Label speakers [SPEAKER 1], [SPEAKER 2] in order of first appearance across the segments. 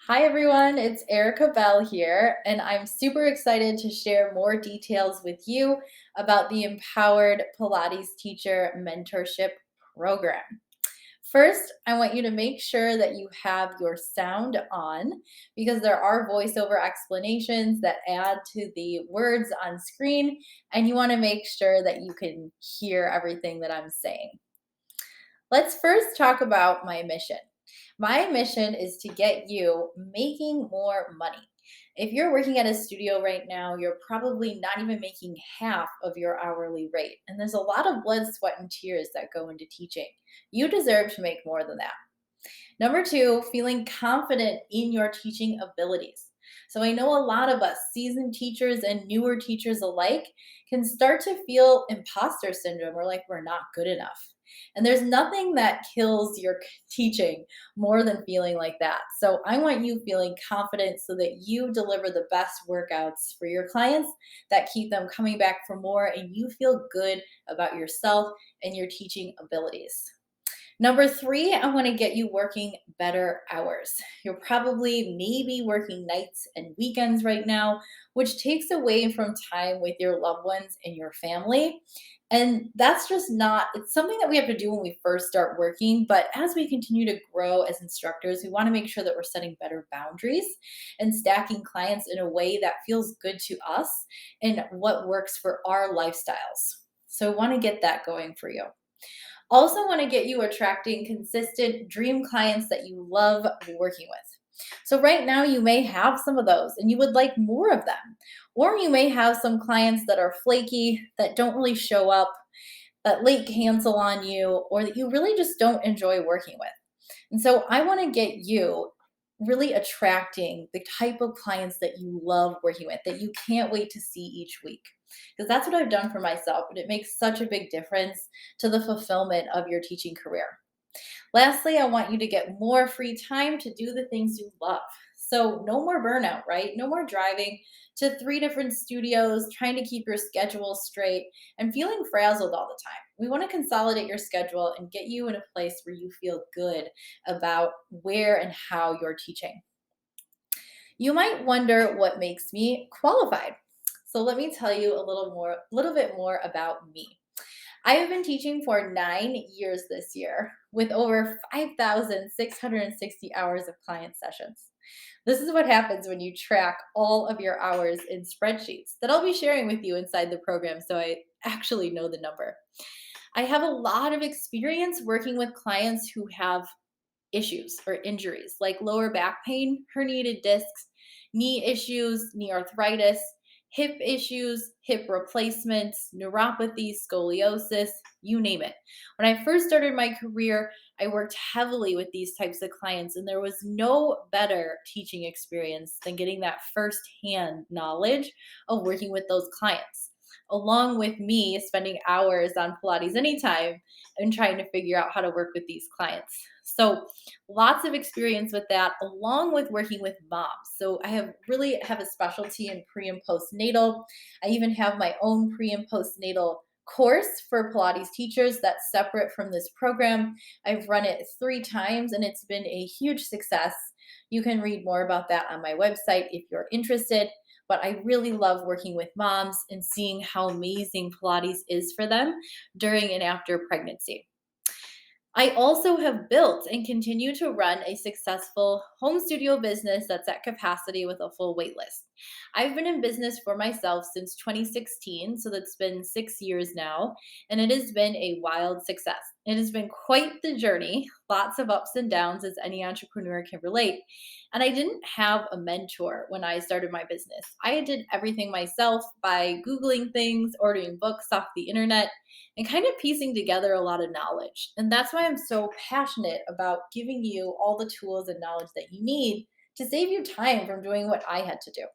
[SPEAKER 1] Hi everyone, it's Erica Bell here, and I'm super excited to share more details with you about the Empowered Pilates Teacher Mentorship Program. First, I want you to make sure that you have your sound on because there are voiceover explanations that add to the words on screen, and you want to make sure that you can hear everything that I'm saying. Let's first talk about my mission. My mission is to get you making more money. If you're working at a studio right now, you're probably not even making half of your hourly rate. And there's a lot of blood, sweat, and tears that go into teaching. You deserve to make more than that. Number two, feeling confident in your teaching abilities. So I know a lot of us, seasoned teachers and newer teachers alike, can start to feel imposter syndrome or like we're not good enough. And there's nothing that kills your teaching more than feeling like that. So I want you feeling confident so that you deliver the best workouts for your clients that keep them coming back for more and you feel good about yourself and your teaching abilities. Number three, I want to get you working better hours. You're probably maybe working nights and weekends right now, which takes away from time with your loved ones and your family. And that's just not, it's something that we have to do when we first start working. But as we continue to grow as instructors, we want to make sure that we're setting better boundaries and stacking clients in a way that feels good to us and what works for our lifestyles. So I want to get that going for you. Also, want to get you attracting consistent dream clients that you love working with. So, right now, you may have some of those and you would like more of them. Or you may have some clients that are flaky, that don't really show up, that late cancel on you, or that you really just don't enjoy working with. And so, I want to get you really attracting the type of clients that you love working with, that you can't wait to see each week. Because that's what I've done for myself, and it makes such a big difference to the fulfillment of your teaching career. Lastly, I want you to get more free time to do the things you love. So, no more burnout, right? No more driving to three different studios, trying to keep your schedule straight and feeling frazzled all the time. We want to consolidate your schedule and get you in a place where you feel good about where and how you're teaching. You might wonder what makes me qualified. So let me tell you little bit more about me. I have been teaching for 9 years this year with over 5,660 hours of client sessions. This is what happens when you track all of your hours in spreadsheets that I'll be sharing with you inside the program so I actually know the number. I have a lot of experience working with clients who have issues or injuries like lower back pain, herniated discs, knee issues, knee arthritis, hip issues, hip replacements, neuropathy, scoliosis, you name it. When I first started my career, I worked heavily with these types of clients, and there was no better teaching experience than getting that firsthand knowledge of working with those clients. Along with me spending hours on Pilates anytime and trying to figure out how to work with these clients. So, lots of experience with that, along with working with moms. So I have a specialty in pre and postnatal. I even have my own pre and postnatal course for Pilates teachers that's separate from this program. I've run it 3 times and it's been a huge success. You can read more about that on my website if you're interested. But I really love working with moms and seeing how amazing Pilates is for them during and after pregnancy. I also have built and continue to run a successful home studio business that's at capacity with a full wait list. I've been in business for myself since 2016, so that's been 6 years now, and it has been a wild success. It has been quite the journey, lots of ups and downs, as any entrepreneur can relate. And I didn't have a mentor when I started my business. I did everything myself by Googling things, ordering books off the internet, and kind of piecing together a lot of knowledge. And that's why I'm so passionate about giving you all the tools and knowledge that you need to save you time from doing what I had to do.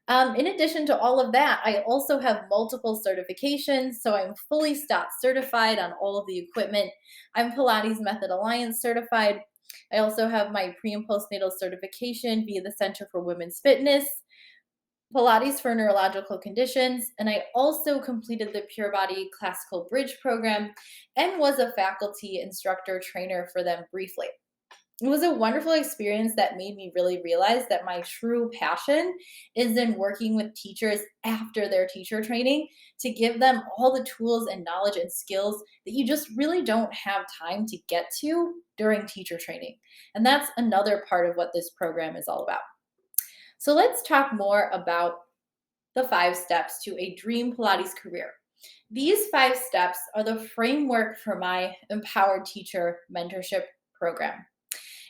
[SPEAKER 1] In addition to all of that, I also have multiple certifications. So I'm fully STOT certified on all of the equipment. I'm Pilates Method Alliance certified. I also have my pre and postnatal certification via the Center for Women's Fitness. Pilates for neurological conditions, and I also completed the Pure Body Classical Bridge program and was a faculty instructor trainer for them briefly. It was a wonderful experience that made me really realize that my true passion is in working with teachers after their teacher training to give them all the tools and knowledge and skills that you just really don't have time to get to during teacher training. And that's another part of what this program is all about. So let's talk more about the 5 steps to a dream Pilates career. These 5 steps are the framework for my Empowered Teacher Mentorship program.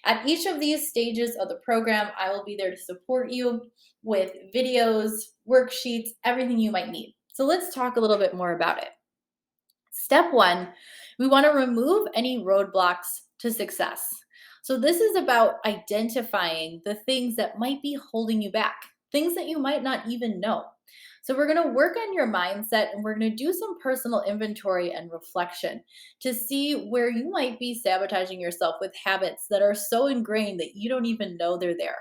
[SPEAKER 1] At each of these stages of the program, I will be there to support you with videos, worksheets, everything you might need. So let's talk a little bit more about it. Step 1, we want to remove any roadblocks to success. So this is about identifying the things that might be holding you back, things that you might not even know. So we're going to work on your mindset and we're going to do some personal inventory and reflection to see where you might be sabotaging yourself with habits that are so ingrained that you don't even know they're there.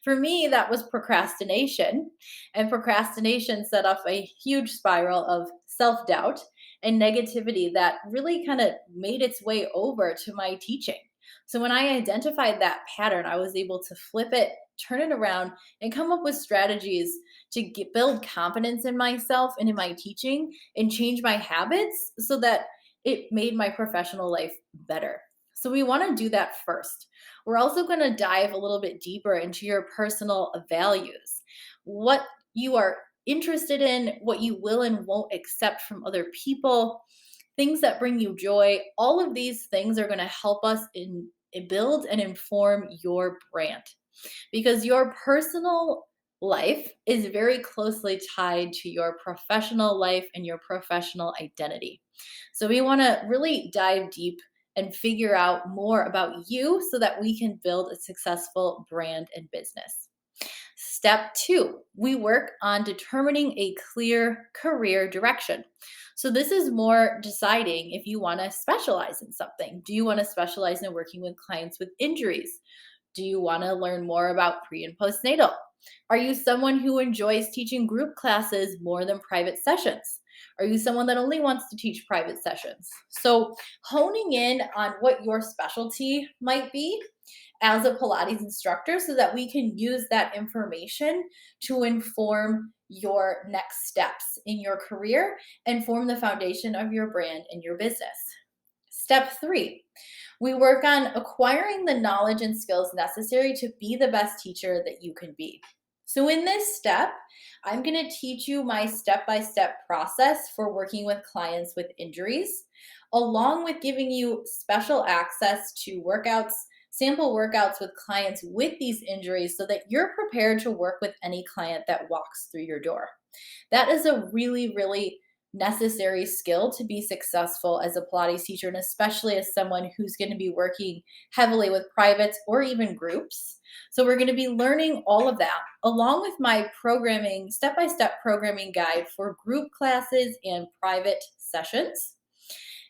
[SPEAKER 1] For me, that was procrastination, and procrastination set off a huge spiral of self-doubt and negativity that really kind of made its way over to my teaching. So when I identified that pattern, I was able to flip it, turn it around, and come up with strategies to build confidence in myself and in my teaching and change my habits so that it made my professional life better. So we want to do that first. We're also going to dive a little bit deeper into your personal values, what you are interested in, what you will and won't accept from other people, things that bring you joy. All of these things are going to help us build and inform your brand, because your personal life is very closely tied to your professional life and your professional identity. So we want to really dive deep and figure out more about you so that we can build a successful brand and business. Step 2, we work on determining a clear career direction. So, this is more deciding if you want to specialize in something. Do you want to specialize in working with clients with injuries? Do you want to learn more about pre and postnatal? Are you someone who enjoys teaching group classes more than private sessions? Are you someone that only wants to teach private sessions? So, honing in on what your specialty might be as a Pilates instructor so that we can use that information to inform your next steps in your career and form the foundation of your brand and your business. Step 3, we work on acquiring the knowledge and skills necessary to be the best teacher that you can be. So, in this step, I'm going to teach you my step by step process for working with clients with injuries, along with giving you special access to workouts, sample workouts with clients with these injuries so that you're prepared to work with any client that walks through your door. That is a really, really necessary skill to be successful as a Pilates teacher, and especially as someone who's going to be working heavily with privates or even groups. So, we're going to be learning all of that along with my programming, step by step programming guide for group classes and private sessions.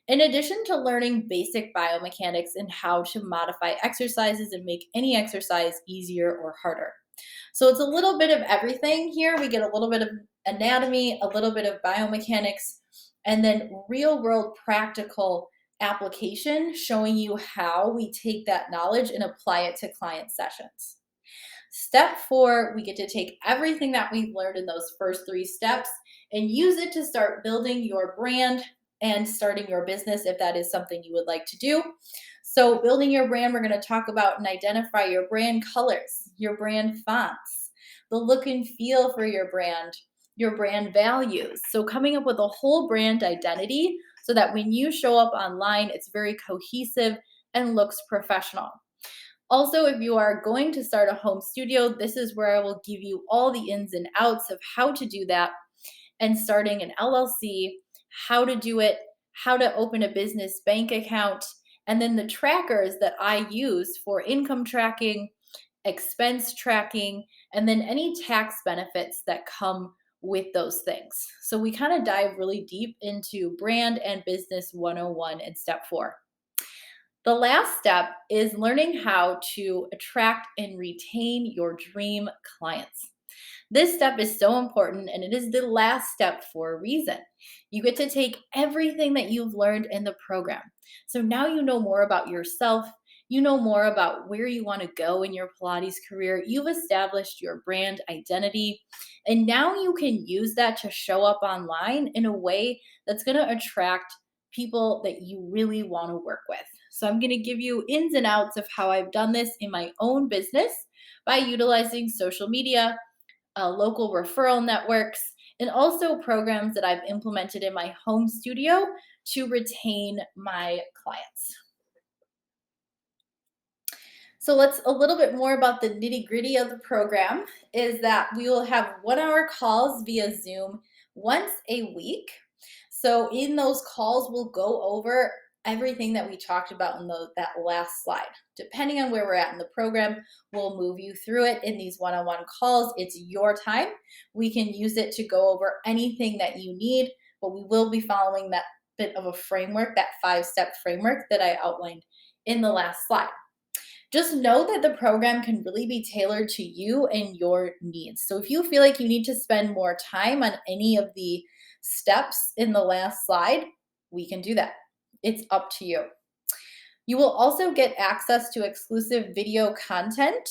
[SPEAKER 1] In addition to learning basic biomechanics and how to modify exercises and make any exercise easier or harder. So it's a little bit of everything here. We get a little bit of anatomy, a little bit of biomechanics, and then real world practical application showing you how we take that knowledge and apply it to client sessions. Step 4, we get to take everything that we've learned in those first 3 steps and use it to start building your brand and starting your business if that is something you would like to do. So, building your brand, we're going to talk about and identify your brand colors, your brand fonts, the look and feel for your brand values. So, coming up with a whole brand identity so that when you show up online, it's very cohesive and looks professional. Also, if you are going to start a home studio, this is where I will give you all the ins and outs of how to do that and starting an LLC, how to do it, how to open a business bank account, and then the trackers that I use for income tracking, expense tracking, and then any tax benefits that come with those things. So we kind of dive really deep into brand and business 101 in step 4. The last step is learning how to attract and retain your dream clients. This step is so important, and it is the last step for a reason. You get to take everything that you've learned in the program. So now you know more about yourself, You know more about where you want to go in your Pilates career. You've established your brand identity, and now you can use that to show up online in a way that's going to attract people that you really want to work with. So, I'm going to give you ins and outs of how I've done this in my own business by utilizing social media, local referral networks, and also programs that I've implemented in my home studio to retain my clients. So let's a little bit more about the nitty gritty of the program is that we will have 1 hour calls via Zoom once a week. So in those calls, we'll go over everything that we talked about in that last slide. Depending on where we're at in the program, we'll move you through it in these one-on-one calls. It's your time. We can use it to go over anything that you need, but we will be following that bit of a framework, that 5-step framework that I outlined in the last slide. Just know that the program can really be tailored to you and your needs. So if you feel like you need to spend more time on any of the steps in the last slide, we can do that. It's up to you. You will also get access to exclusive video content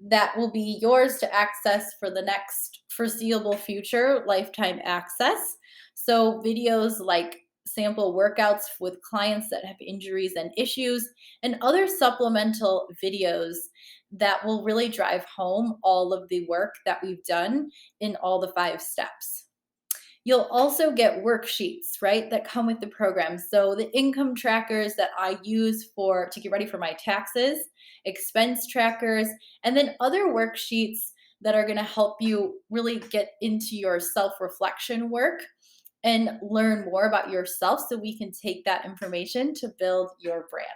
[SPEAKER 1] that will be yours to access for the next foreseeable future, lifetime access. So, videos like sample workouts with clients that have injuries and issues, and other supplemental videos that will really drive home all of the work that we've done in all the 5 steps. You'll also get worksheets, right, that come with the program. So the income trackers that I use to get ready for my taxes, expense trackers, and then other worksheets that are going to help you really get into your self-reflection work and learn more about yourself so we can take that information to build your brand.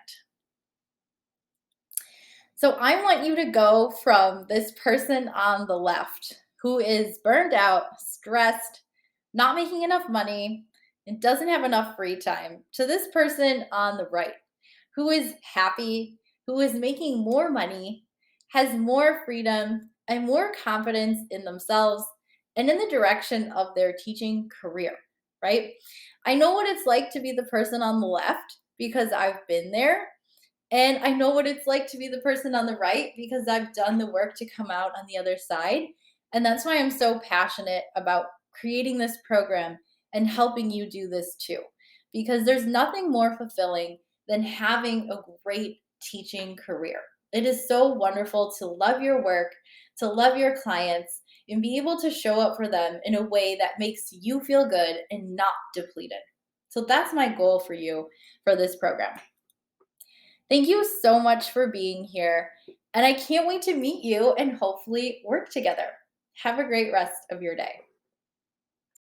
[SPEAKER 1] So I want you to go from this person on the left who is burned out, stressed, not making enough money, and doesn't have enough free time to this person on the right who is happy, who is making more money, has more freedom, and more confidence in themselves and in the direction of their teaching career, right? I know what it's like to be the person on the left because I've been there. And I know what it's like to be the person on the right because I've done the work to come out on the other side. And that's why I'm so passionate about creating this program and helping you do this too. Because there's nothing more fulfilling than having a great teaching career. It is so wonderful to love your work, to love your clients, and be able to show up for them in a way that makes you feel good and not depleted. So that's my goal for you for this program. Thank you so much for being here. And I can't wait to meet you and hopefully work together. Have a great rest of your day.